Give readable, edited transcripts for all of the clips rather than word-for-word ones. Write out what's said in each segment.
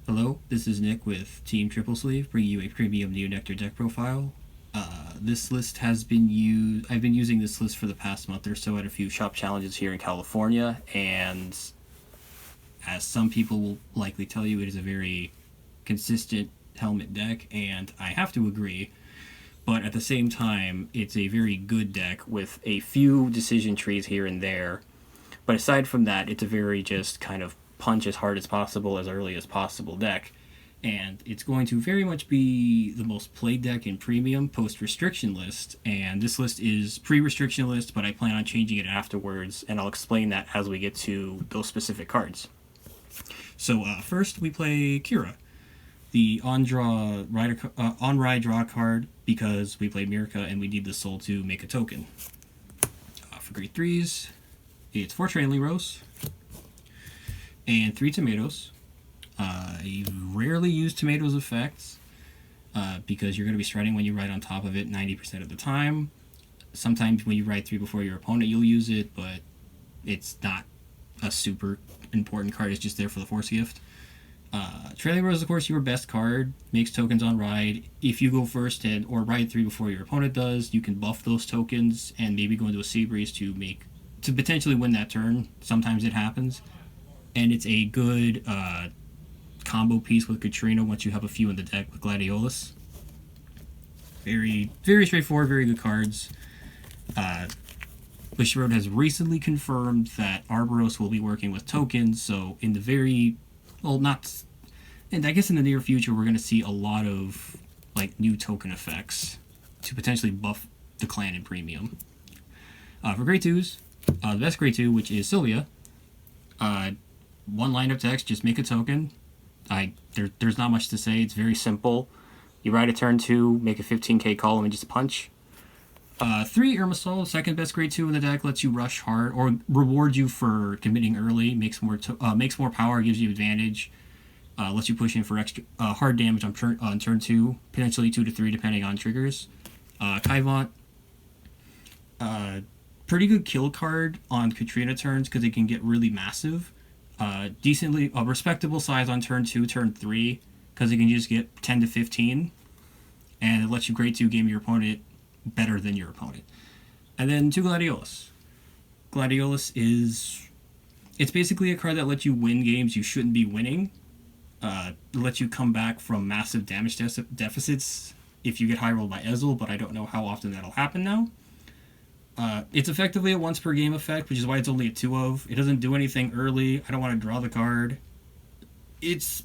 Hello, this is Nick with Team Triple Sleeve, bringing you a premium new Nectar deck profile. This list has been used. I've been using this list for the past month or so at a few shop challenges here in California, and as some people will likely tell you, it is a very consistent helmet deck, and I have to agree. But at the same time, it's a very good deck with a few decision trees here and there. But aside from that, it's a very just kind of punch as hard as possible, as early as possible deck. And it's going to very much be the most played deck in Premium post-restriction list. And this list is pre-restriction list, but I plan on changing it afterwards, and I'll explain that as we get to those specific cards. So first we play Kira, the on-ride draw card, because we play Mirka and we need the soul to make a token. For grade 3s, it's 4 Trailing Rows and 3 Tomatoes. I rarely use Tomatoes effects because you're going to be striding when you ride on top of it 90% of the time. Sometimes when you ride 3 before your opponent, you'll use it, but it's not a super important card. It's just there for the force gift. Trailing Rows, of course, your best card. Makes tokens on ride. If you go first or ride 3 before your opponent does, you can buff those tokens and maybe go into a Sea Breeze to potentially win that turn. Sometimes it happens. And it's a good combo piece with Katrina once you have a few in the deck with Gladiolus. Very, very straightforward, very good cards. Bushiroad has recently confirmed that Arboros will be working with tokens, so in the very, well, not, and I guess in the near future, we're going to see a lot of like new token effects to potentially buff the clan in Premium. For grade 2s, the best grade 2, which is Sylvia, one line of text, just make a token. There's not much to say. It's very simple. You ride a turn 2, make a 15k column, and just punch. 3 Irmisol, second best grade 2 in the deck, lets you rush hard or rewards you for committing early. Makes more power, gives you advantage. Lets you push in for extra hard damage on turn 2, potentially 2 to 3 depending on triggers. Kaivant, pretty good kill card on Katrina turns because it can get really massive. Decently respectable size on turn 2, turn 3, because it can just get 10 to 15, and it lets you grade 2 game your opponent better than your opponent. And then 2 Gladiolus. Gladiolus it's basically a card that lets you win games you shouldn't be winning. It lets you come back from massive damage deficits if you get high rolled by Ezel, but I don't know how often that'll happen now. It's effectively a once per game effect, which is why it's only a 2 of. It doesn't do anything early. I don't want to draw the card. It's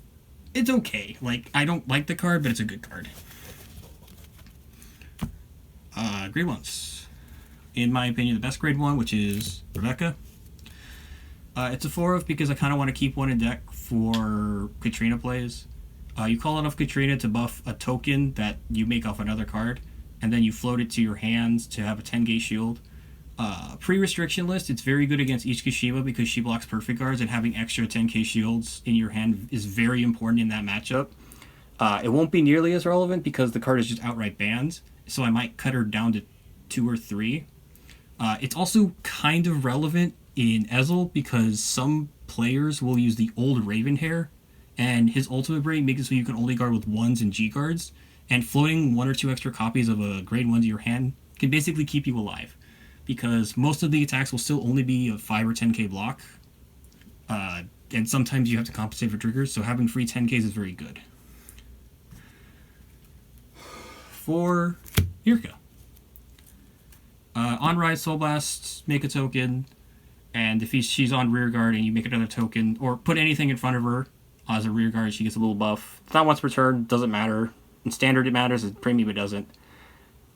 okay. Like, I don't like the card, but it's a good card. Grade 1s. In my opinion, the best grade 1, which is Rebecca. It's a 4 of because I kind of want to keep one in deck for Katrina plays. You call it off Katrina to buff a token that you make off another card, and then you float it to your hands to have a 10k shield. Pre-restriction list, it's very good against Ichikishima because she blocks perfect guards, and having extra 10k shields in your hand is very important in that matchup. It won't be nearly as relevant because the card is just outright banned, so I might cut her down to 2 or 3. It's also kind of relevant in Ezel because some players will use the old Ravenhair, and his ultimate break makes it so you can only guard with 1s and G guards, and floating 1 or 2 extra copies of a grade 1 to your hand can basically keep you alive, because most of the attacks will still only be a 5 or 10k block, and sometimes you have to compensate for triggers, so having free 10ks is very good. For Irka, on ride Soul Blast, make a token, and if she's on rear guard and you make another token, or put anything in front of her as a rear guard, she gets a little buff. It's not once per turn, doesn't matter. In standard it matters, in premium it doesn't.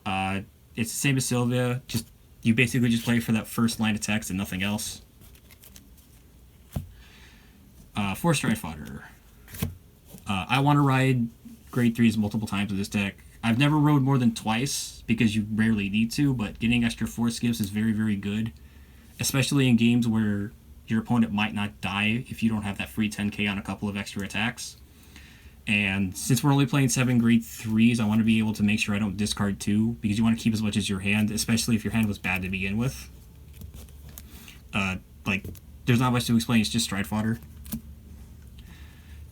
It's the same as Sylvia, just you basically just play for that first line of text and nothing else. 4 Stride Fodder. I want to ride grade 3s multiple times with this deck. I've never rode more than twice because you rarely need to, but getting extra force gifts is very, very good, especially in games where your opponent might not die if you don't have that free 10k on a couple of extra attacks. And since we're only playing 7 grade 3s, I want to be able to make sure I don't discard 2, because you want to keep as much as your hand, especially if your hand was bad to begin with. There's not much to explain, it's just Stride Fodder.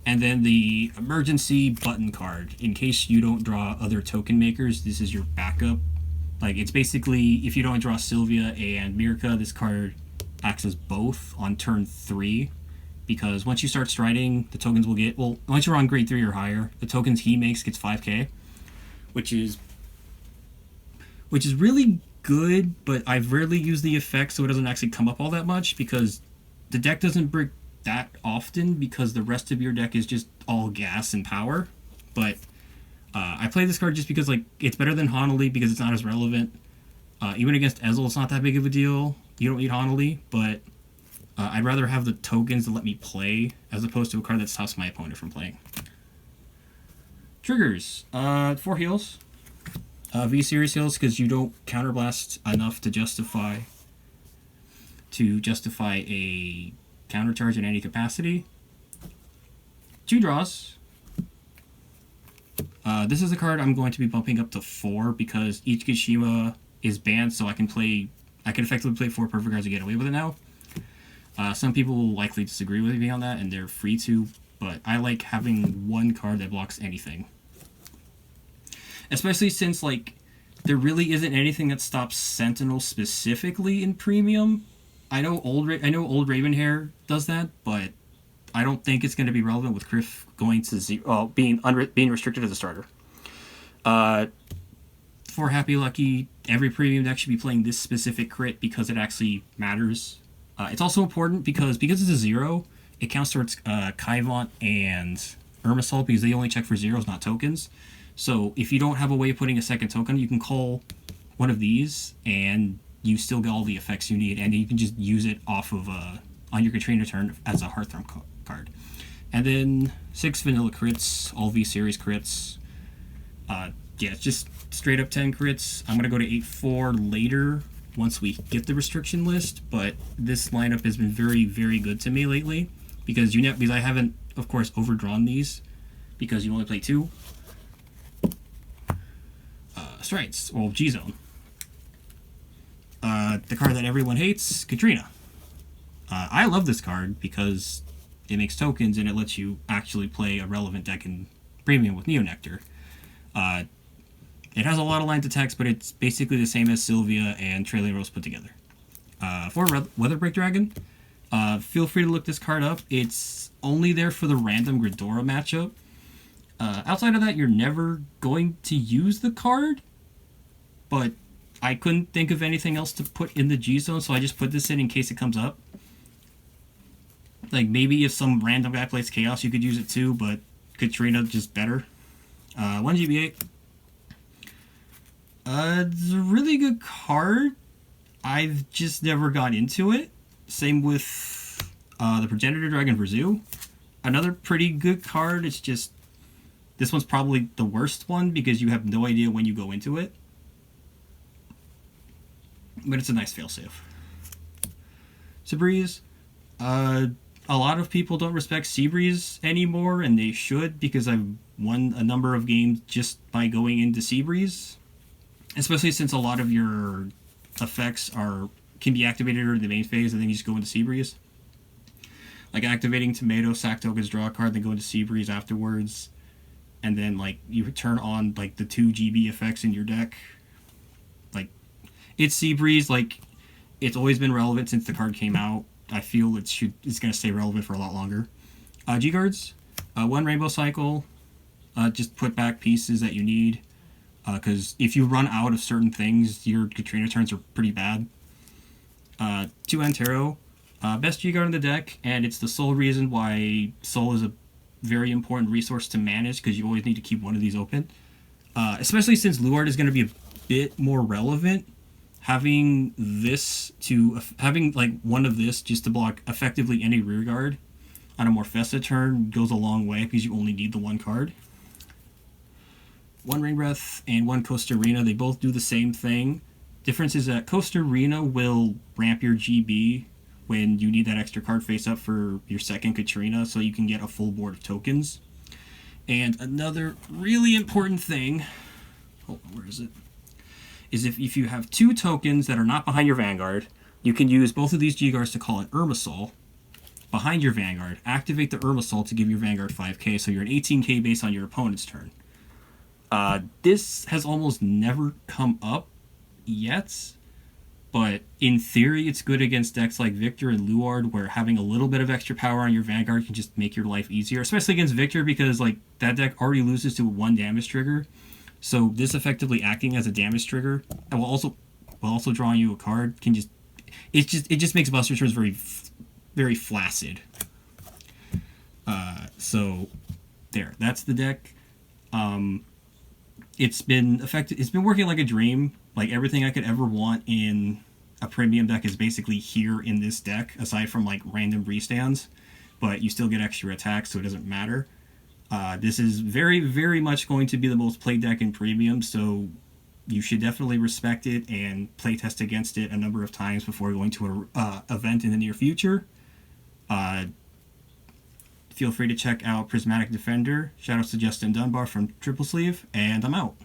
And then the emergency button card. In case you don't draw other token makers, this is your backup. Like, it's basically, if you don't draw Sylvia and Mirka, this card acts as both on turn 3. Because once you start striding, the tokens will get, well, once you're on grade 3 or higher, the tokens he makes gets 5k. Which is really good, but I've rarely used the effect, so it doesn't actually come up all that much, because the deck doesn't break that often, because the rest of your deck is just all gas and power. But I play this card just because, like, it's better than Honolly because it's not as relevant. Even against Ezel, it's not that big of a deal. You don't need Honolly, but I'd rather have the tokens to let me play as opposed to a card that stops my opponent from playing. Triggers. 4 heals. V-Series heals because you don't counterblast enough to justify a counter charge in any capacity. 2 draws. This is a card I'm going to be bumping up to 4 because each Kishima is banned, so I can effectively play 4 perfect cards to get away with it now. Some people will likely disagree with me on that, and they're free to, but I like having 1 card that blocks anything. Especially since, like, there really isn't anything that stops Sentinel specifically in Premium. I know old Ravenhair does that, but I don't think it's going to be relevant with Criff going to being restricted as a starter. For Happy Lucky, every Premium deck should be playing this specific crit because it actually matters. It's also important because it's a 0, it counts towards Kaivant and Irmisol because they only check for 0s, not tokens. So if you don't have a way of putting a second token, you can call one of these and you still get all the effects you need, and you can just use it off of on your Katrina turn as a Heartthrum card. And then 6 vanilla crits, all V-Series crits. Yeah, it's just straight up 10 crits. I'm going to go to 8-4 later once we get the restriction list, but this lineup has been very, very good to me lately because I haven't, of course, overdrawn these because you only play 2. Strides, or G-Zone. The card that everyone hates, Katrina. I love this card because it makes tokens and it lets you actually play a relevant deck in Premium with Neo Nectar. It has a lot of lines of text, but it's basically the same as Sylvia and Trailing Rose put together. For Weatherbreak Dragon, feel free to look this card up. It's only there for the random Gridora matchup. Outside of that, you're never going to use the card, but I couldn't think of anything else to put in the G-Zone, so I just put this in case it comes up. Like, maybe if some random guy plays Chaos, you could use it too, but Katrina just better. 1 GB8. It's a really good card. I've just never got into it. Same with the Progenitor Dragon for Zoo. Another pretty good card. It's just, this one's probably the worst one because you have no idea when you go into it. But it's a nice failsafe. Seabreeze. A lot of people don't respect Seabreeze anymore, and they should, because I've won a number of games just by going into Seabreeze. Especially since a lot of your effects can be activated during the main phase, and then you just go into Seabreeze. Like activating Tomato, sack tokens, draw a card, then go into Seabreeze afterwards. And then, like, you turn on, like, the 2 GB effects in your deck. Like, it's Seabreeze. Like, it's always been relevant since the card came out. I feel it's going to stay relevant for a lot longer. G-Guards. 1 Rainbow Cycle. Just put back pieces that you need. Because if you run out of certain things, your Katrina turns are pretty bad. 2 Antero. Best G-Guard in the deck, and it's the sole reason why Soul is a very important resource to manage, because you always need to keep one of these open. Especially since Luard is going to be a bit more relevant. Having like one of this just to block effectively any rear guard on a Morfessa turn goes a long way because you only need the 1 card. 1 Rain Breath and 1 Costa Arena, they both do the same thing. Difference is that Costa Arena will ramp your GB when you need that extra card face up for your second Katrina, so you can get a full board of tokens. And another really important thing, where is it? Is if you have 2 tokens that are not behind your Vanguard, you can use both of these G-Guards to call an Irmisol. behind your Vanguard. Activate the Herb Assault to give your Vanguard 5k, so you're an 18k base on your opponent's turn. This has almost never come up yet, but in theory it's good against decks like Victor and Luard, where having a little bit of extra power on your Vanguard can just make your life easier, especially against Victor, because like that deck already loses to 1 damage trigger. So this effectively acting as a damage trigger, and while also drawing you a card, can just it just makes Buster turns very flaccid. So there, that's the deck. It's been working like a dream. Like everything I could ever want in a premium deck is basically here in this deck, aside from like random restands, but you still get extra attacks, so it doesn't matter. This is very, very much going to be the most played deck in premium, so you should definitely respect it and playtest against it a number of times before going to an event in the near future. Feel free to check out Prismatic Defender. Shoutouts to Justin Dunbar from Triple Sleeve, and I'm out.